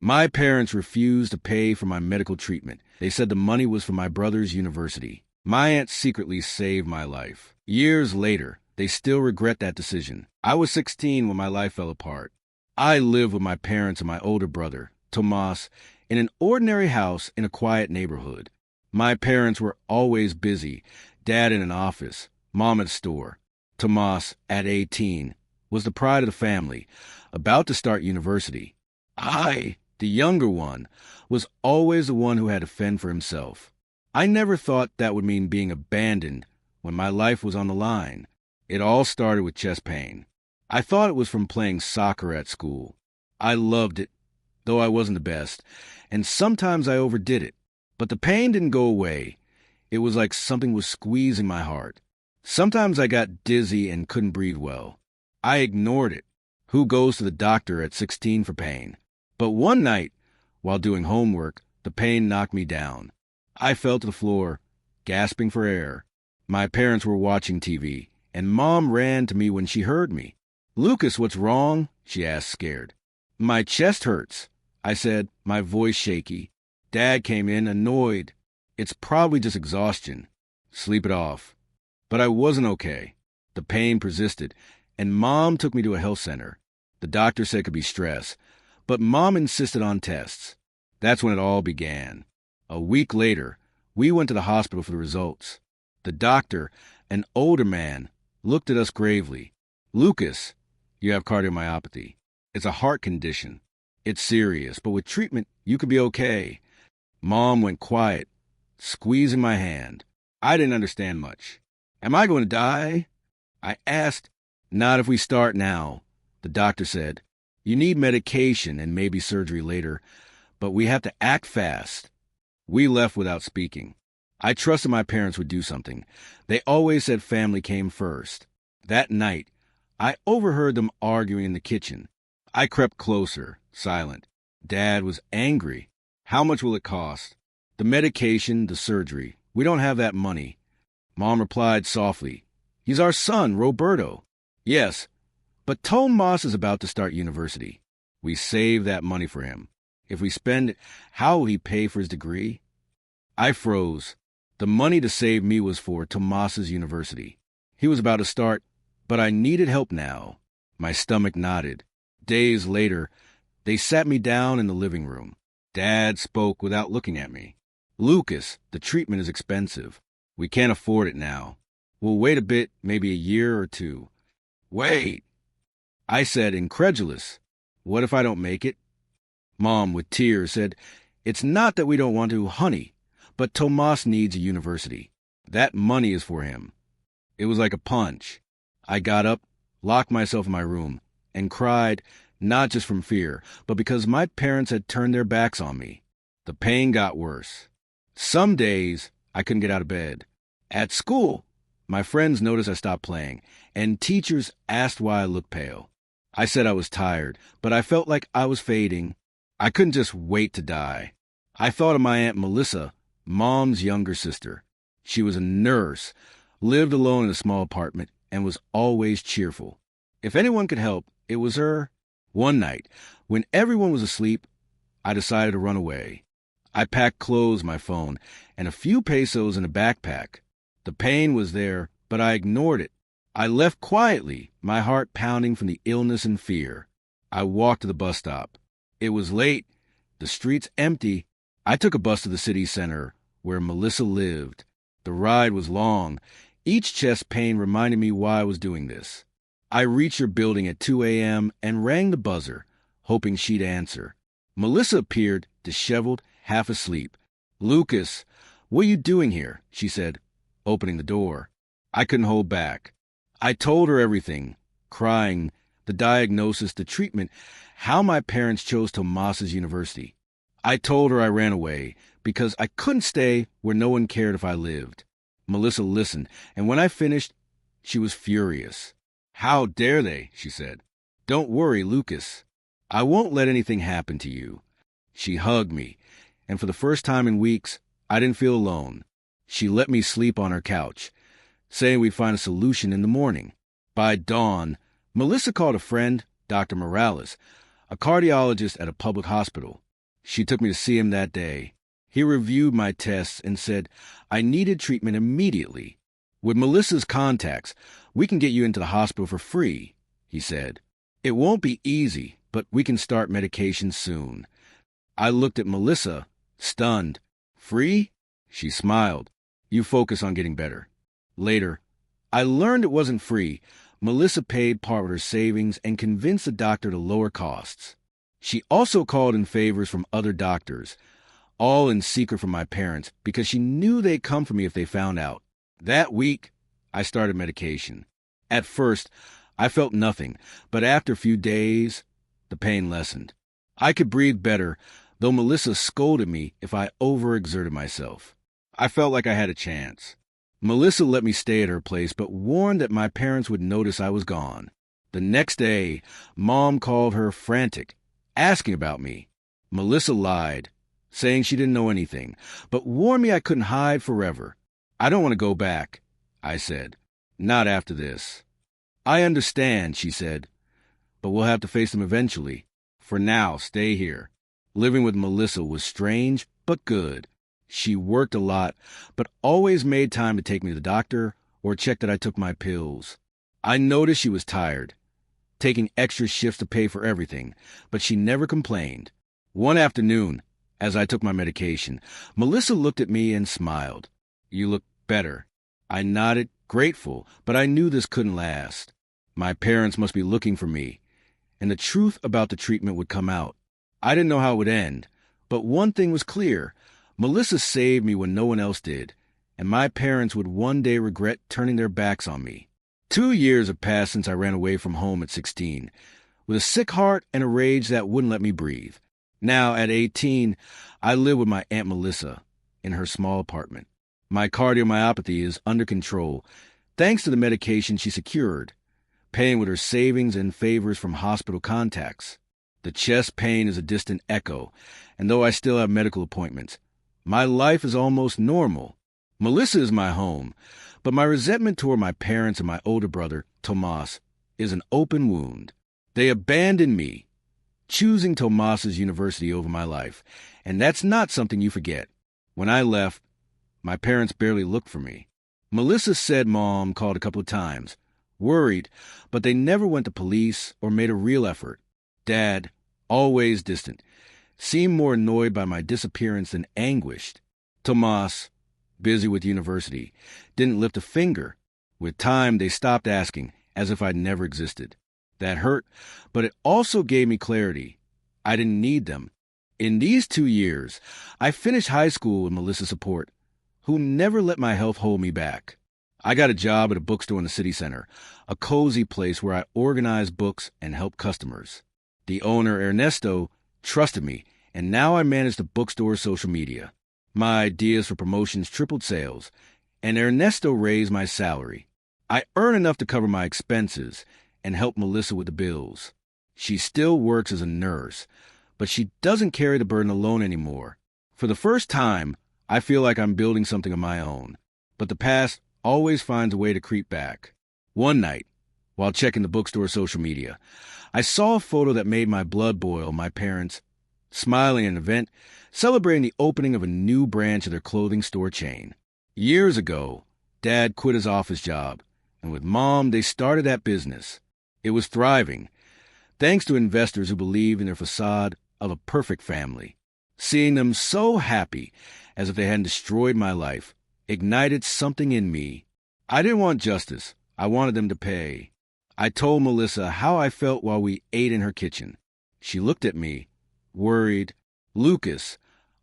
My parents refused to pay for my medical treatment. They said the money was for my brother's university. My aunt secretly saved my life. Years later, they still regret that decision. I was 16 when my life fell apart. I lived with my parents and my older brother, Tomas, in an ordinary house in a quiet neighborhood. My parents were always busy, Dad in an office, Mom at a store. Tomas, at 18, was the pride of the family, about to start university. I, the younger one, was always the one who had to fend for himself. I never thought that would mean being abandoned when my life was on the line. It all started with chest pain. I thought it was from playing soccer at school. I loved it, though I wasn't the best, and sometimes I overdid it. But the pain didn't go away. It was like something was squeezing my heart. Sometimes I got dizzy and couldn't breathe well. I ignored it. Who goes to the doctor at 16 for pain? But one night, while doing homework, the pain knocked me down. I fell to the floor, gasping for air. My parents were watching TV, and Mom ran to me when she heard me. "Lucas, what's wrong?" she asked, scared. "My chest hurts," I said, my voice shaky. Dad came in, annoyed. "It's probably just exhaustion. Sleep it off." But I wasn't okay. The pain persisted, and Mom took me to a health center. The doctor said it could be stress, but Mom insisted on tests. That's when it all began. A week later, we went to the hospital for the results. The doctor, an older man, looked at us gravely. "Lucas, you have cardiomyopathy. It's a heart condition. It's serious, but with treatment, you could be okay." Mom went quiet, squeezing my hand. I didn't understand much. "Am I going to die?" I asked. "Not if we start now," the doctor said. "You need medication and maybe surgery later, but we have to act fast." We left without speaking. I trusted my parents would do something. They always said family came first. That night, I overheard them arguing in the kitchen. I crept closer, silent. Dad was angry. "How much will it cost?" "The medication, the surgery. We don't have that money." Mom replied softly. "He's our son, Roberto." "Yes, but Tomas is about to start university. We saved that money for him. If we spend it, how will he pay for his degree?" I froze. The money to save me was for Tomas's university. He was about to start, but I needed help now. My stomach knotted. Days later, they sat me down in the living room. Dad spoke without looking at me. "Lucas, the treatment is expensive. We can't afford it now. We'll wait a bit, maybe a year or two." "Wait," I said, incredulous. "What if I don't make it?" Mom, with tears, said, "It's not that we don't want to, honey, but Tomas needs a university. That money is for him." It was like a punch. I got up, locked myself in my room, and cried, not just from fear, but because my parents had turned their backs on me. The pain got worse. Some days, I couldn't get out of bed. At school, my friends noticed I stopped playing, and teachers asked why I looked pale. I said I was tired, but I felt like I was fading. I couldn't just wait to die. I thought of my Aunt Melissa, Mom's younger sister. She was a nurse, lived alone in a small apartment, and was always cheerful. If anyone could help, it was her. One night, when everyone was asleep, I decided to run away. I packed clothes, my phone, and a few pesos in a backpack. The pain was there, but I ignored it. I left quietly, my heart pounding from the illness and fear. I walked to the bus stop. It was late, the streets empty. I took a bus to the city center, where Melissa lived. The ride was long. Each chest pain reminded me why I was doing this. I reached her building at 2 a.m. and rang the buzzer, hoping she'd answer. Melissa appeared, disheveled, half asleep. "Lucas, what are you doing here?" she said, opening the door. I couldn't hold back. I told her everything, crying, the diagnosis, the treatment, how my parents chose Tomas's university. I told her I ran away because I couldn't stay where no one cared if I lived. Melissa listened, and when I finished, she was furious. "How dare they?" she said. "Don't worry, Lucas. I won't let anything happen to you." She hugged me, and for the first time in weeks, I didn't feel alone. She let me sleep on her couch, saying we'd find a solution in the morning. By dawn, Melissa called a friend, Dr. Morales, a cardiologist at a public hospital. She took me to see him that day. He reviewed my tests and said I needed treatment immediately. With Melissa's contacts, we can get you into the hospital for free, he said. It won't be easy, but we can start medication soon. I looked at Melissa, stunned. Free? She smiled. You focus on getting better. Later, I learned it wasn't free. Melissa paid part of her savings and convinced the doctor to lower costs. She also called in favors from other doctors, all in secret from my parents, because she knew they'd come for me if they found out. That week, I started medication. At first, I felt nothing, but after a few days, the pain lessened. I could breathe better, though Melissa scolded me if I overexerted myself. I felt like I had a chance. Melissa let me stay at her place, but warned that my parents would notice I was gone. The next day, Mom called her frantic, asking about me. Melissa lied, saying she didn't know anything, but warned me I couldn't hide forever. I don't want to go back, I said. Not after this. I understand, she said, but we'll have to face them eventually. For now, stay here. Living with Melissa was strange, but good. She worked a lot, but always made time to take me to the doctor or check that I took my pills. I noticed she was tired, taking extra shifts to pay for everything, but she never complained. One afternoon, as I took my medication, Melissa looked at me and smiled. You look better. I nodded, grateful, but I knew this couldn't last. My parents must be looking for me, and the truth about the treatment would come out. I didn't know how it would end, but one thing was clear. Melissa saved me when no one else did, and my parents would one day regret turning their backs on me. 2 years have passed since I ran away from home at 16, with a sick heart and a rage that wouldn't let me breathe. Now, at 18, I live with my Aunt Melissa in her small apartment. My cardiomyopathy is under control, thanks to the medication she secured, paying with her savings and favors from hospital contacts. The chest pain is a distant echo, and though I still have medical appointments, my life is almost normal. Melissa is my home, but my resentment toward my parents and my older brother, Tomas, is an open wound. They abandoned me, choosing Tomas's university over my life, and that's not something you forget. When I left, my parents barely looked for me. Melissa said Mom called a couple of times, worried, but they never went to police or made a real effort. Dad, always distant, seemed more annoyed by my disappearance than anguished. Tomas, busy with university, didn't lift a finger. With time, they stopped asking, as if I'd never existed. That hurt, but it also gave me clarity. I didn't need them. In these 2 years, I finished high school with Melissa's support, who never let my health hold me back. I got a job at a bookstore in the city center, a cozy place where I organize books and help customers. The owner, Ernesto, trusted me, and now I manage the bookstore's social media. My ideas for promotions tripled sales, and Ernesto raised my salary. I earn enough to cover my expenses and help Melissa with the bills. She still works as a nurse, but she doesn't carry the burden alone anymore. For the first time, I feel like I'm building something of my own, but the past always finds a way to creep back. One night, while checking the bookstore's social media, I saw a photo that made my blood boil. My parents smiling at an event celebrating the opening of a new branch of their clothing store chain. Years ago, Dad quit his office job, and with Mom, they started that business. It was thriving, thanks to investors who believed in their facade of a perfect family. Seeing them so happy, as if they hadn't destroyed my life, ignited something in me. I didn't want justice. I wanted them to pay. I told Melissa how I felt while we ate in her kitchen. She looked at me, worried. Lucas,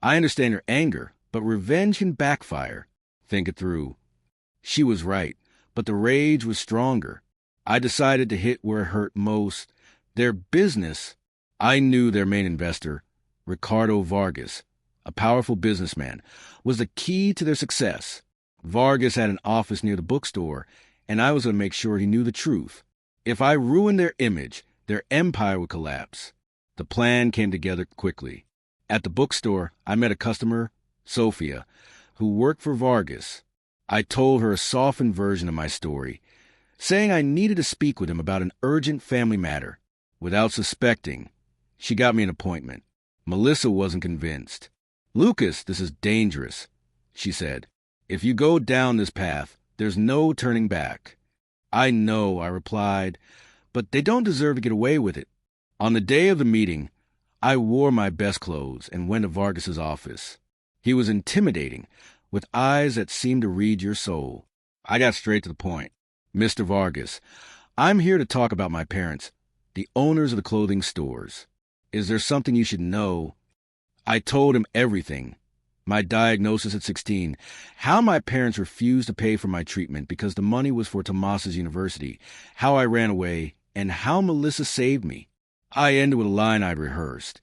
I understand your anger, but revenge can backfire. Think it through. She was right, but the rage was stronger. I decided to hit where it hurt most. Their business. I knew their main investor, Ricardo Vargas, a powerful businessman, was the key to their success. Vargas had an office near the bookstore, and I was going to make sure he knew the truth. If I ruined their image, their empire would collapse. The plan came together quickly. At the bookstore, I met a customer, Sophia, who worked for Vargas. I told her a softened version of my story, saying I needed to speak with him about an urgent family matter. Without suspecting, she got me an appointment. Melissa wasn't convinced. "Lucas, this is dangerous," she said. "If you go down this path, there's no turning back." "I know," I replied, "but they don't deserve to get away with it." On the day of the meeting, I wore my best clothes and went to Vargas's office. He was intimidating, with eyes that seemed to read your soul. I got straight to the point. "Mr. Vargas, I'm here to talk about my parents, the owners of the clothing stores. Is there something you should know?" I told him everything. My diagnosis at 16, how my parents refused to pay for my treatment because the money was for Tomas's university, how I ran away, and how Melissa saved me. I ended with a line I'd rehearsed.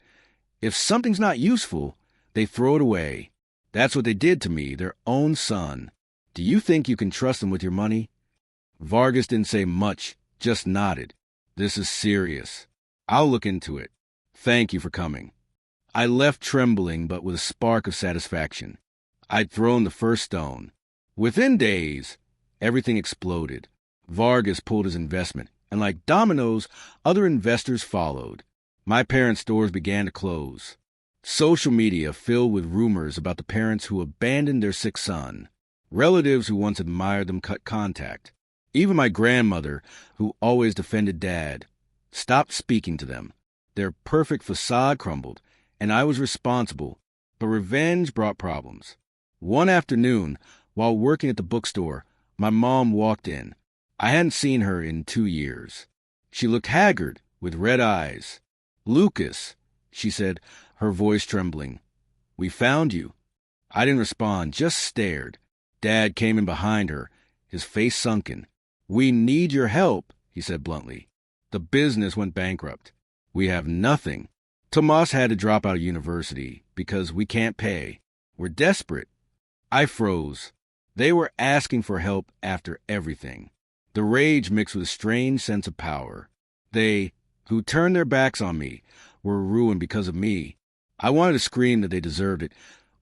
"If something's not useful, they throw it away. That's what they did to me, their own son. Do you think you can trust them with your money?" Vargas didn't say much, just nodded. "This is serious. I'll look into it. Thank you for coming." I left trembling, but with a spark of satisfaction. I'd thrown the first stone. Within days, everything exploded. Vargas pulled his investment, and like dominoes, other investors followed. My parents' stores began to close. Social media filled with rumors about the parents who abandoned their sick son. Relatives who once admired them cut contact. Even my grandmother, who always defended Dad, stopped speaking to them. Their perfect facade crumbled, and I was responsible, but revenge brought problems. One afternoon, while working at the bookstore, my mom walked in. I hadn't seen her in 2 years. She looked haggard, with red eyes. "Lucas," she said, her voice trembling, "we found you." I didn't respond, just stared. Dad came in behind her, his face sunken. "We need your help," he said bluntly. "The business went bankrupt. We have nothing. Tomas had to drop out of university because we can't pay. We're desperate." I froze. They were asking for help after everything. The rage mixed with a strange sense of power. They, who turned their backs on me, were ruined because of me. I wanted to scream that they deserved it,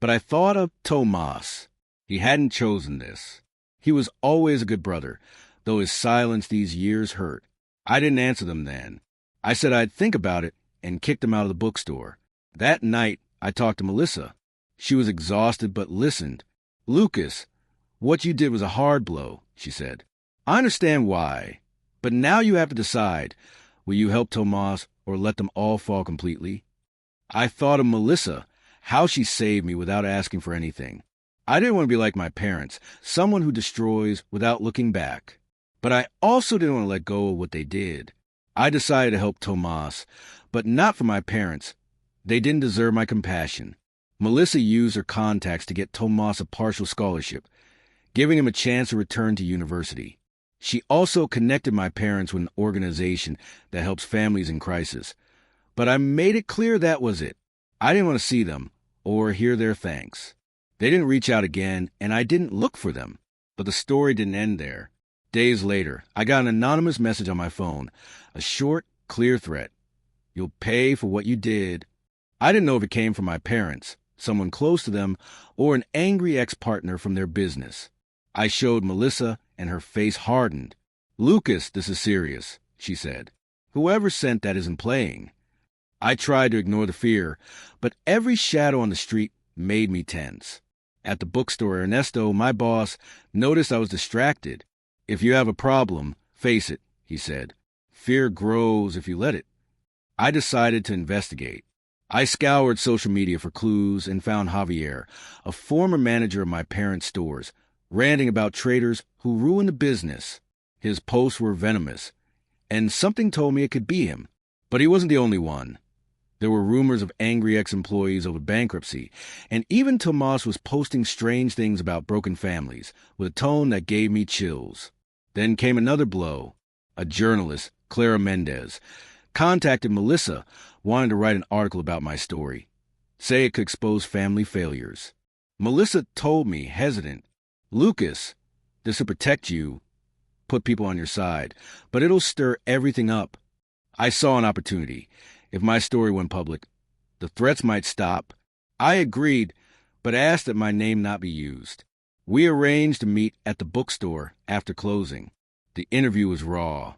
but I thought of Tomas. He hadn't chosen this. He was always a good brother, though his silence these years hurt. I didn't answer them then. I said I'd think about it and kicked him out of the bookstore. That night, I talked to Melissa. She was exhausted but listened. "Lucas, what you did was a hard blow," she said. "I understand why, but now you have to decide. Will you help Tomas or let them all fall completely?" I thought of Melissa, how she saved me without asking for anything. I didn't want to be like my parents, someone who destroys without looking back. But I also didn't want to let go of what they did. I decided to help Tomas, but not for my parents. They didn't deserve my compassion. Melissa used her contacts to get Tomas a partial scholarship, giving him a chance to return to university. She also connected my parents with an organization that helps families in crisis. But I made it clear that was it. I didn't want to see them or hear their thanks. They didn't reach out again, and I didn't look for them. But the story didn't end there. Days later, I got an anonymous message on my phone, a short, clear threat. "You'll pay for what you did." I didn't know if it came from my parents, someone close to them, or an angry ex-partner from their business. I showed Melissa, and her face hardened. "Lucas, this is serious," she said. "Whoever sent that isn't playing." I tried to ignore the fear, but every shadow on the street made me tense. At the bookstore, Ernesto, my boss, noticed I was distracted. "If you have a problem, face it," he said. "Fear grows if you let it." I decided to investigate. I scoured social media for clues and found Javier, a former manager of my parents' stores, ranting about traders who ruined the business. His posts were venomous, and something told me it could be him. But he wasn't the only one. There were rumors of angry ex-employees over bankruptcy, and even Tomas was posting strange things about broken families, with a tone that gave me chills. Then came another blow. A journalist, Clara Mendez, contacted Melissa, wanting to write an article about my story, say it could expose family failures. Melissa told me, hesitant, "Lucas, this will protect you, put people on your side, but it'll stir everything up." I saw an opportunity. If my story went public, the threats might stop. I agreed, but asked that my name not be used. We arranged to meet at the bookstore after closing. The interview was raw.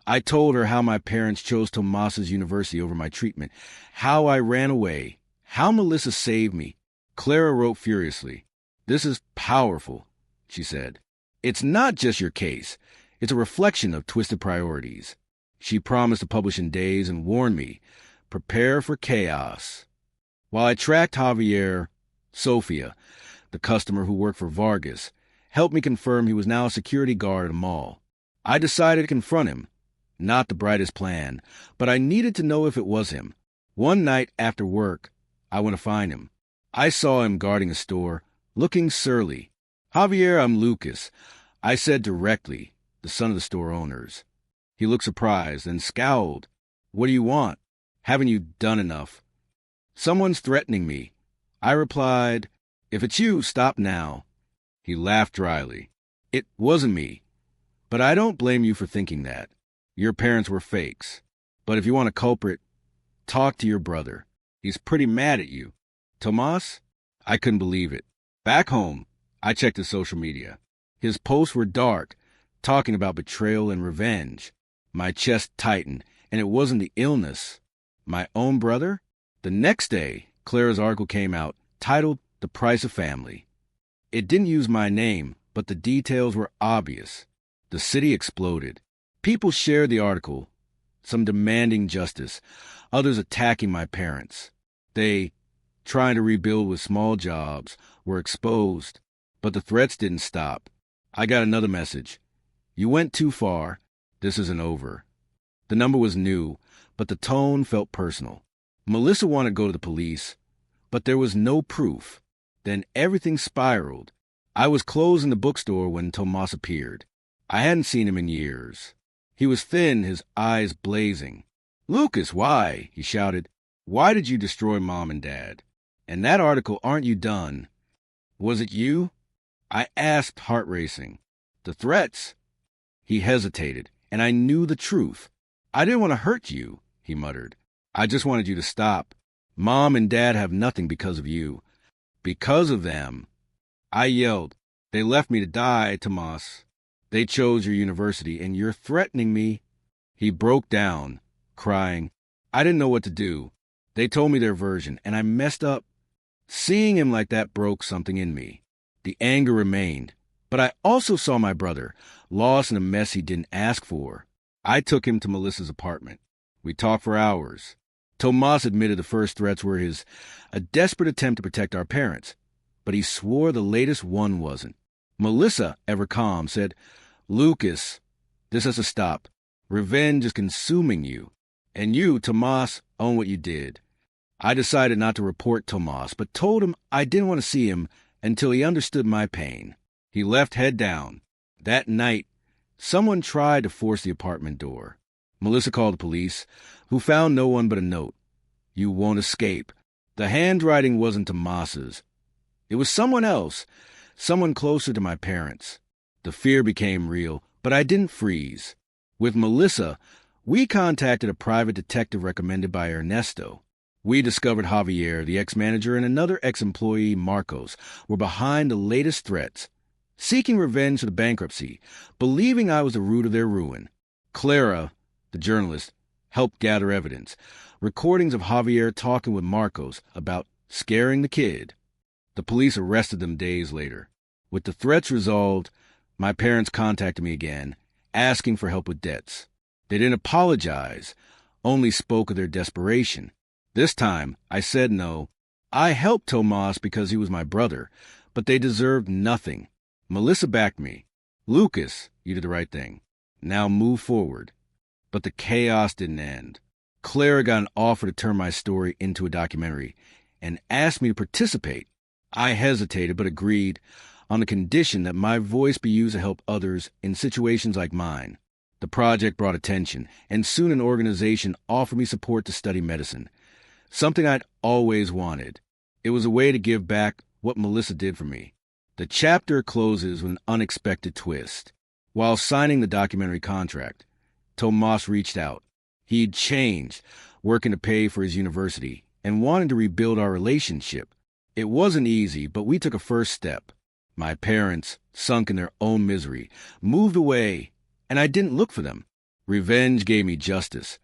I told her how my parents chose Tomas's university over my treatment, how I ran away, How Melissa saved me. Clara wrote furiously. This is powerful, she said. It's not just your case. It's a reflection of twisted priorities. She promised to publish in days and warned me, prepare for chaos. While I tracked Javier, Sofia, the customer who worked for Vargas, helped me confirm he was now a security guard at a mall. I decided to confront him. Not the brightest plan, but I needed to know if it was him. One night after work, I went to find him. I saw him guarding a store, looking surly. Javier, I'm Lucas, I said directly, the son of the store owners. He looked surprised and scowled. What do you want? Haven't you done enough? Someone's threatening me. I replied, if it's you, stop now. He laughed dryly. It wasn't me. But I don't blame you for thinking that. Your parents were fakes. But if you want a culprit, talk to your brother. He's pretty mad at you. Tomas? I couldn't believe it. Back home, I checked his social media. His posts were dark, talking about betrayal and revenge. My chest tightened, and it wasn't the illness. My own brother? The next day, Clara's article came out, titled The Price of Family. It didn't use my name, but the details were obvious. The city exploded. People shared the article, some demanding justice, others attacking my parents. They, trying to rebuild with small jobs, were exposed. But the threats didn't stop. I got another message. You went too far. This isn't over. The number was new, but the tone felt personal. Melissa wanted to go to the police, but there was no proof. Then everything spiraled. I was closing the bookstore when Tomas appeared. I hadn't seen him in years. He was thin, his eyes blazing. Lucas, why? He shouted. Why did you destroy Mom and Dad? And that article, aren't you done? Was it you? I asked, heart racing. The threats? He hesitated, and I knew the truth. I didn't want to hurt you, he muttered. I just wanted you to stop. Mom and Dad have nothing because of you. Because of them. I yelled. They left me to die, Tomas. They chose your university, and you're threatening me. He broke down, crying. I didn't know what to do. They told me their version, and I messed up. Seeing him like that broke something in me. The anger remained, but I also saw my brother, lost in a mess he didn't ask for. I took him to Melissa's apartment. We talked for hours. Tomas admitted the first threats were a desperate attempt to protect our parents, but he swore the latest one wasn't. Melissa, ever calm, said, Lucas, this has to stop. Revenge is consuming you. And you, Tomas, own what you did. I decided not to report Tomas, but told him I didn't want to see him until he understood my pain. He left head down. That night, someone tried to force the apartment door. Melissa called the police, who found no one but a note. You won't escape. The handwriting wasn't Tomas's. It was someone else, someone closer to my parents. The fear became real, but I didn't freeze. With Melissa, we contacted a private detective recommended by Ernesto. We discovered Javier, the ex-manager, and another ex-employee, Marcos, were behind the latest threats, seeking revenge for the bankruptcy, believing I was the root of their ruin. Clara, the journalist, helped gather evidence, recordings of Javier talking with Marcos about scaring the kid. The police arrested them days later. With the threats resolved, my parents contacted me again, asking for help with debts. They didn't apologize, only spoke of their desperation. This time, I said no. I helped Tomas because he was my brother, but they deserved nothing. Melissa backed me. Lucas, you did the right thing. Now move forward. But the chaos didn't end. Clara got an offer to turn my story into a documentary and asked me to participate. I hesitated but agreed on the condition that my voice be used to help others in situations like mine. The project brought attention, and soon an organization offered me support to study medicine, something I'd always wanted. It was a way to give back what Melissa did for me. The chapter closes with an unexpected twist. While signing the documentary contract, Tomas reached out. He'd changed, working to pay for his university, and wanted to rebuild our relationship. It wasn't easy, but we took a first step. My parents, sunk in their own misery, moved away, and I didn't look for them. Revenge gave me justice,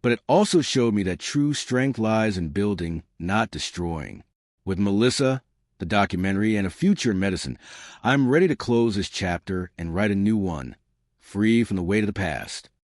but it also showed me that true strength lies in building, not destroying. With Melissa, the documentary, and a future in medicine, I'm ready to close this chapter and write a new one, free from the weight of the past.